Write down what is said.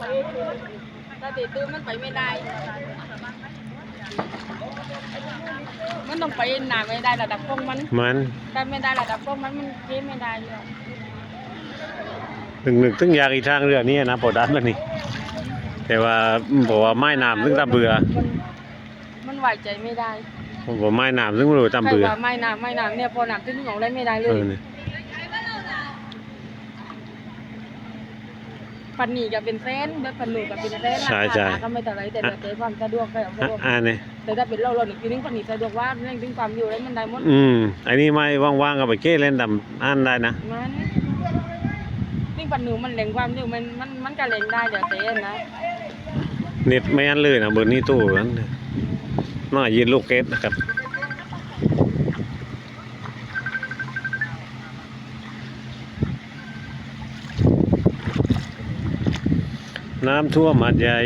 ไปถ้าติดตื้อมันไปไม่ได้มันต้องไปหนาไม่ได้ระดับพวกมันแต่ไม่ได้ระดับพวกมันเก็บไม่ได้เลยหนึ่งตึ้งอยากอีกทางเรือนี่นะพอดันมันนี่แต่ว่าบอกว่าไม้น้ำซึ่งตาเบื่อมันไหวใจไม่ได้ผมบอกไม้น้ำซึ่งไม่รู้ตาเบื่อไม่น้ำเนี่ยพอน้ำขึ้นของเล่นไม่ได้เลยปันหนีกับเป็นเส้นแบบปันหนูกับเป็นเส้นก็ไม่แต่ไรแต่เดี๋ยวความสะดวกไปเอาเนี่ยแต่ถ้าเป็นเราหนึ่งทีนึงปันหนีสะดวกว่าเรื่องดึงความอยู่แล้วมันได้หมดอันนี้ไม่ว่างๆก็ไปเก้เล่นดำอันได้นะมันดึงปันหนูมันเล่งความอยู่มันก็เล่งได้เดี๋ยวเต้นนะเน็ตไม่อันเลยนะเบอร์นี้ตู้นั้นน่ายืนลูกเกตนะครับน้ำท่วมหาดใหญ่